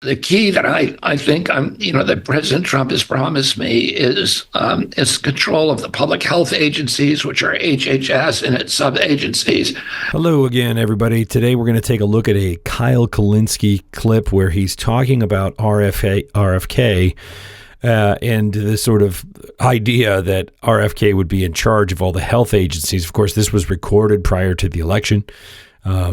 The key that I think that President Trump has promised me is control of the public health agencies, which are HHS and its sub-agencies. Hello again, everybody. Today we're going to take a look at a Kyle Kulinski clip where he's talking about RFK and this sort of idea that RFK would be in charge of all the health agencies. Of course, this was recorded prior to the election.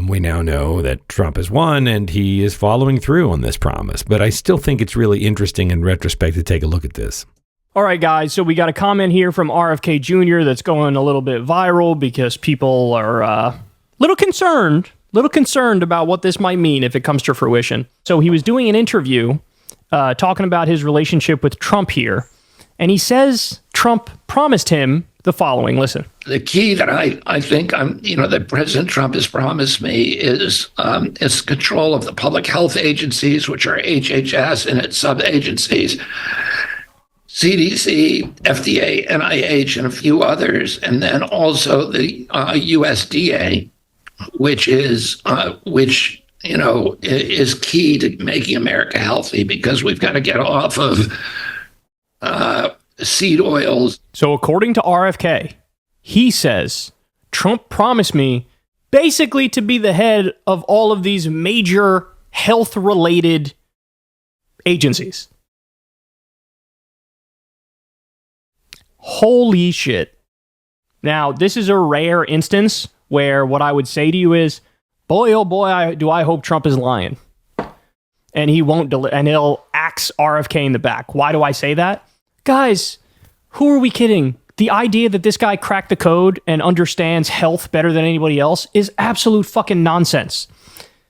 We now know that Trump has won and he is following through on this promise. But I still think it's really interesting in retrospect to take a look at this. All right, guys. So we got a comment here from RFK Jr. that's going a little bit viral because people are a little concerned about what this might mean if it comes to fruition. So he was doing an interview talking about his relationship with Trump here. And he says Trump promised him the following. Listen. The key that I think that President Trump has promised me is control of the public health agencies, which are HHS and its sub-agencies, CDC, FDA, NIH, and a few others, and then also the USDA, which is key to making America healthy, because we've got to get off of seed oils. So according to RFK, he says, Trump promised me basically to be the head of all of these major health-related agencies. Holy shit. Now, this is a rare instance where what I would say to you is, boy, oh boy, do I hope Trump is lying. And he won't, and he'll axe RFK in the back. Why do I say that? Guys, who are we kidding? The idea that this guy cracked the code and understands health better than anybody else is absolute fucking nonsense.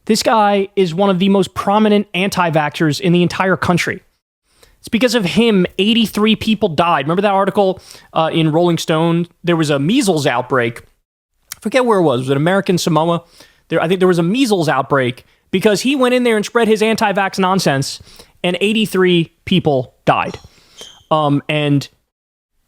This guy is one of the most prominent anti-vaxxers in the entire country. It's because of him, 83 people died. Remember that article in Rolling Stone? There was a measles outbreak. I forget where it was. Was it American Samoa? I think there was a measles outbreak because he went in there and spread his anti-vax nonsense, and 83 people died. And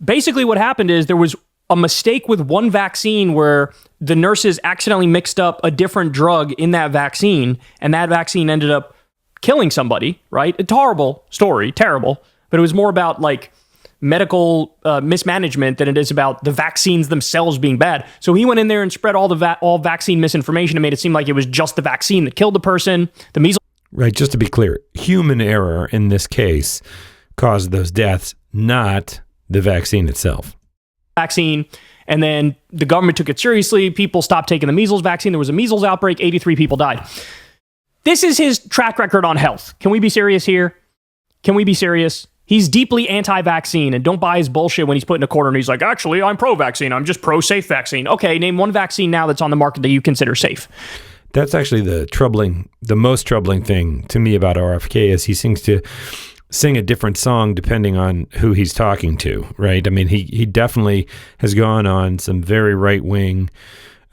basically what happened is there was a mistake with one vaccine where the nurses accidentally mixed up a different drug in that vaccine, and that vaccine ended up killing somebody, right? A horrible story, terrible, but it was more about like medical mismanagement than it is about the vaccines themselves being bad. So he went in there and spread all vaccine misinformation and made it seem like it was just the vaccine that killed the person, the measles. Right, just to be clear, human error in this case caused those deaths, not the vaccine itself. Vaccine, and then the government took it seriously. People stopped taking the measles vaccine. There was a measles outbreak. 83 people died. This is his track record on health. Can we be serious here? Can we be serious? He's deeply anti-vaccine, and don't buy his bullshit when he's put in a corner and he's like, actually, I'm pro-vaccine. I'm just pro-safe vaccine. Okay, name one vaccine now that's on the market that you consider safe. That's actually the most troubling thing to me about RFK is he seems to sing a different song depending on who he's talking to, right? I mean, he definitely has gone on some very right-wing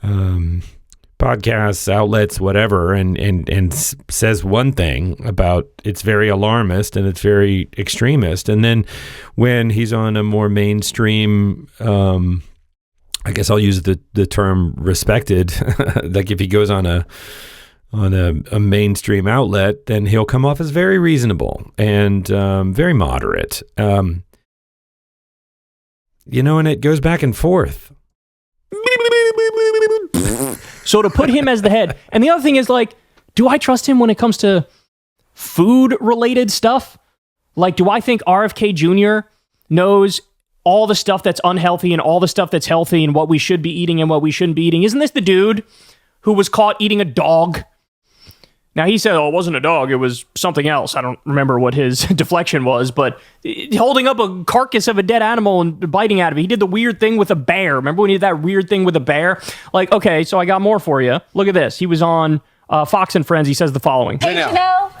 podcasts, outlets, whatever, and says one thing about it's very alarmist and it's very extremist. And then when he's on a more mainstream, I guess I'll use the term respected, like if he goes on a mainstream outlet, then he'll come off as very reasonable and very moderate. And it goes back and forth. So to put him as the head, and the other thing is, like, do I trust him when it comes to food-related stuff? Like, do I think RFK Jr. knows all the stuff that's unhealthy and all the stuff that's healthy and what we should be eating and what we shouldn't be eating? Isn't this the dude who was caught eating a dog? Now, he said, oh, it wasn't a dog, it was something else. I don't remember what his deflection was, but holding up a carcass of a dead animal and biting out of it. He did the weird thing with a bear. Remember when he did that weird thing with a bear? Like, okay, so I got more for you. Look at this. He was on Fox and Friends. He says the following. Hey, Janelle,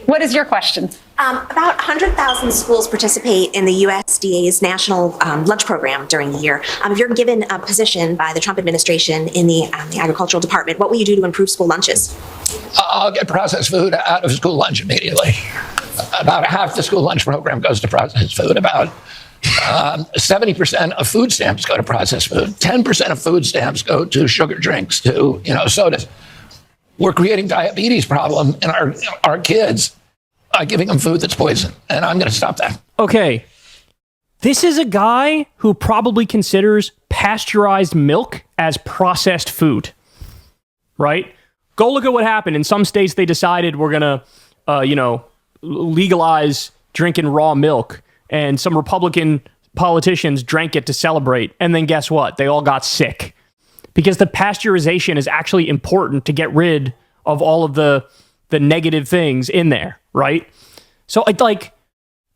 what is your question? About 100,000 schools participate in the USDA's national lunch program during the year. If you're given a position by the Trump administration in the agricultural department, what will you do to improve school lunches? I'll get processed food out of school lunch immediately. About half the school lunch program goes to processed food. About 70% of food stamps go to processed food. 10% of food stamps go to sugar drinks, to sodas. We're creating diabetes problem in our kids. giving them food that's poison. And I'm going to stop that. Okay. This is a guy who probably considers pasteurized milk as processed food, right? Go look at what happened. In some states, they decided we're going to, legalize drinking raw milk. And some Republican politicians drank it to celebrate. And then guess what? They all got sick. Because the pasteurization is actually important to get rid of all of the negative things in there, right? So,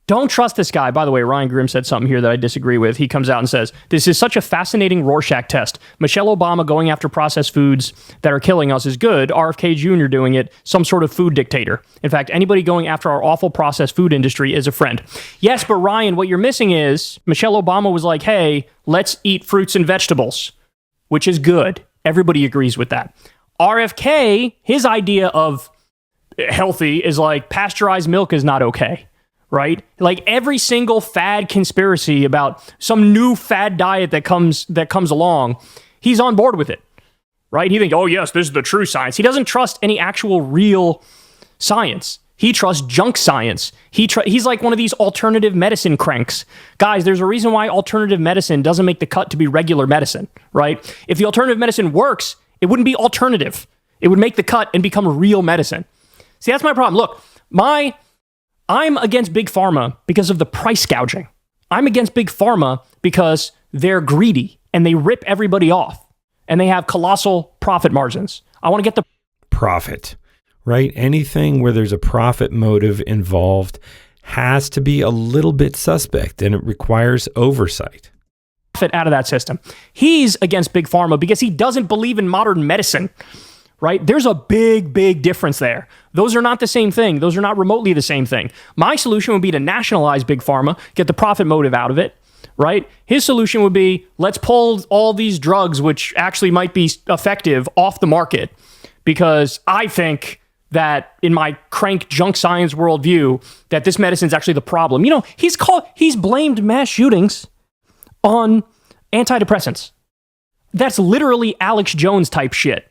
don't trust this guy. By the way, Ryan Grimm said something here that I disagree with. He comes out and says, this is such a fascinating Rorschach test. Michelle Obama going after processed foods that are killing us is good. RFK Jr. doing it, some sort of food dictator. In fact, anybody going after our awful processed food industry is a friend. Yes, but Ryan, what you're missing is Michelle Obama was like, hey, let's eat fruits and vegetables, which is good. Everybody agrees with that. RFK, his idea of healthy is like pasteurized milk is not okay. Right? Like every single fad conspiracy about some new fad diet that comes along, he's on board with it. Right? He thinks, oh yes, this is the true science. He doesn't trust any actual real science. He trusts junk science. He's like one of these alternative medicine cranks. Guys, there's a reason why alternative medicine doesn't make the cut to be regular medicine, right? If the alternative medicine works, it wouldn't be alternative. It would make the cut and become real medicine. See, that's my problem. Look, I'm against Big Pharma because of the price gouging. I'm against Big Pharma because they're greedy and they rip everybody off and they have colossal profit margins. I want to get the profit, right? Anything where there's a profit motive involved has to be a little bit suspect, and it requires oversight. Profit out of that system. He's against Big Pharma because he doesn't believe in modern medicine. Right? There's a big, big difference there. Those are not the same thing. Those are not remotely the same thing. My solution would be to nationalize Big Pharma, get the profit motive out of it, right? His solution would be, let's pull all these drugs, which actually might be effective, off the market, because I think that in my crank junk science worldview, that this medicine is actually the problem. He's blamed mass shootings on antidepressants. That's literally Alex Jones type shit.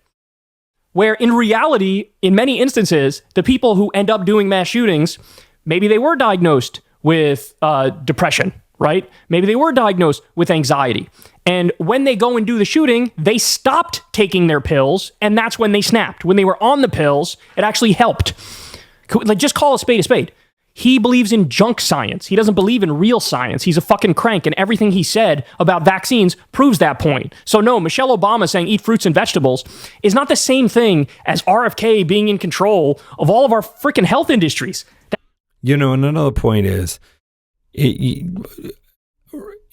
Where in reality, in many instances, the people who end up doing mass shootings, maybe they were diagnosed with depression, right? Maybe they were diagnosed with anxiety. And when they go and do the shooting, they stopped taking their pills, and that's when they snapped. When they were on the pills, it actually helped. Just call a spade a spade. He believes in junk science. He doesn't believe in real science. He's a fucking crank, and everything he said about vaccines proves that point. So no, Michelle Obama saying eat fruits and vegetables is not the same thing as RFK being in control of all of our freaking health industries. And another point is,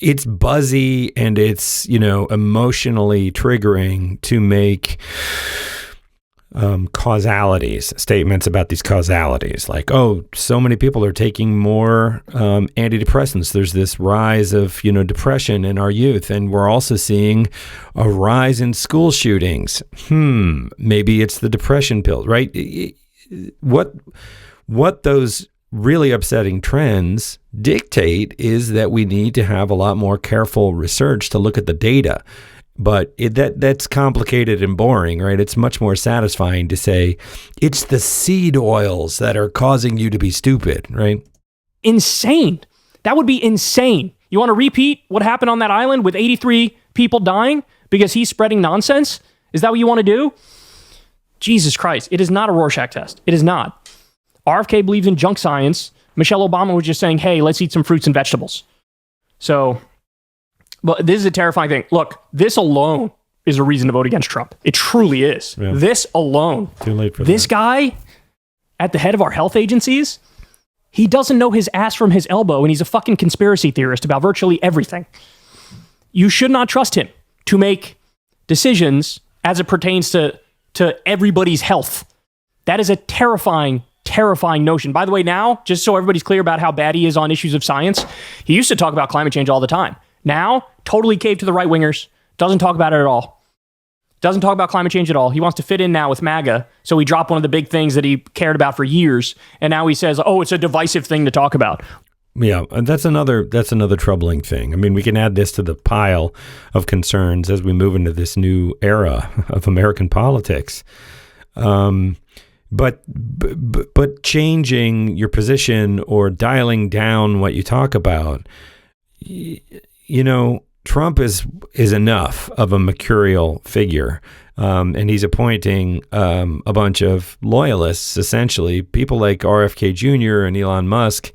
it's buzzy and it's, emotionally triggering to make statements about these causalities, like, oh, so many people are taking more antidepressants. There's this rise of, depression in our youth, and we're also seeing a rise in school shootings. Maybe it's the depression pill, right? What those really upsetting trends dictate is that we need to have a lot more careful research to look at the data. But that's complicated and boring, right? It's much more satisfying to say it's the seed oils that are causing you to be stupid, right? Insane. That would be insane. You want to repeat what happened on that island with 83 people dying because he's spreading nonsense? Is that what you want to do? Jesus Christ. It is not a Rorschach test. It is not. RFK believes in junk science. Michelle Obama was just saying, hey, let's eat some fruits and vegetables. So... But this is a terrifying thing. Look, this alone is a reason to vote against Trump. It truly is. Yeah. This alone. Too late for this that. Guy at the head of our health agencies, he doesn't know his ass from his elbow, and he's a fucking conspiracy theorist about virtually everything. You should not trust him to make decisions as it pertains to everybody's health. That is a terrifying notion. By the way, now, just so everybody's clear about how bad he is on issues of science, he used to talk about climate change all the time. Now, totally caved to the right-wingers. Doesn't talk about it at all. Doesn't talk about climate change at all. He wants to fit in now with MAGA, so he dropped one of the big things that he cared about for years, and now he says, oh, it's a divisive thing to talk about. Yeah, and that's another troubling thing. I mean, we can add this to the pile of concerns as we move into this new era of American politics. But changing your position or dialing down what you talk about, Trump is enough of a mercurial figure, and he's appointing a bunch of loyalists, essentially people like RFK Jr. and Elon Musk.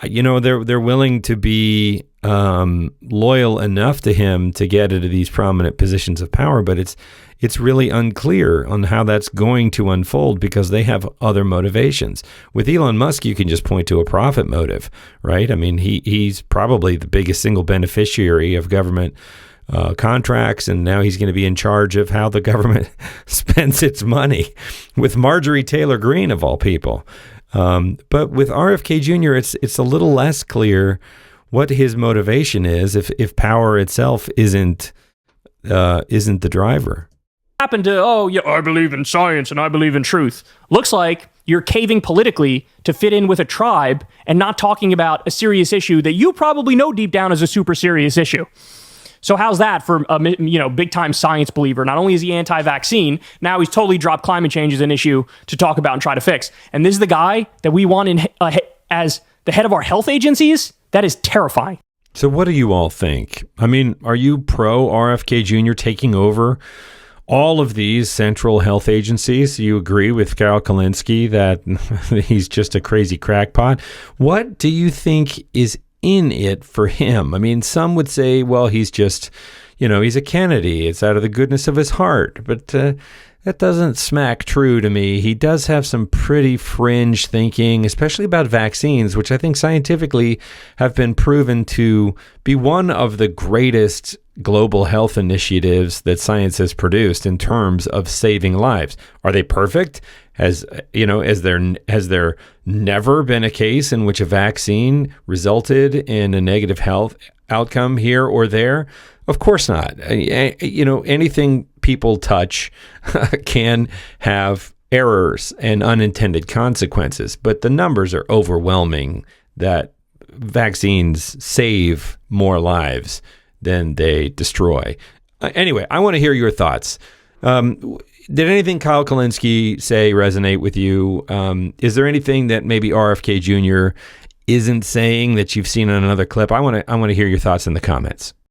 They're willing to be loyal enough to him to get into these prominent positions of power, but it's really unclear on how that's going to unfold because they have other motivations. With Elon Musk, you can just point to a profit motive, right? I mean, he's probably the biggest single beneficiary of government contracts, and now he's going to be in charge of how the government spends its money with Marjorie Taylor Greene, of all people. But with RFK Jr., it's a little less clear what his motivation is if power itself isn't the driver. Happen to, I believe in science and I believe in truth. Looks like you're caving politically to fit in with a tribe and not talking about a serious issue that you probably know deep down is a super serious issue. So how's that for a big time science believer? Not only is he anti-vaccine, now he's totally dropped climate change as an issue to talk about and try to fix. And this is the guy that we want as the head of our health agencies? That is terrifying. So what do you all think? I mean, are you pro RFK Jr. taking over all of these central health agencies? Do you agree with Kyle Kulinski that he's just a crazy crackpot? What do you think is in it for him? I mean, some would say, well, he's just, he's a Kennedy. It's out of the goodness of his heart. But that doesn't smack true to me. He does have some pretty fringe thinking, especially about vaccines, which I think scientifically have been proven to be one of the greatest global health initiatives that science has produced in terms of saving lives. Are they perfect? Has there never been a case in which a vaccine resulted in a negative health outcome here or there? Of course not. Anything people touch can have errors and unintended consequences, but the numbers are overwhelming that vaccines save more lives than they destroy. Anyway, I want to hear your thoughts. Did anything Kyle Kulinski say resonate with you? Is there anything that maybe RFK Jr. isn't saying that you've seen in another clip? I want to hear your thoughts in the comments.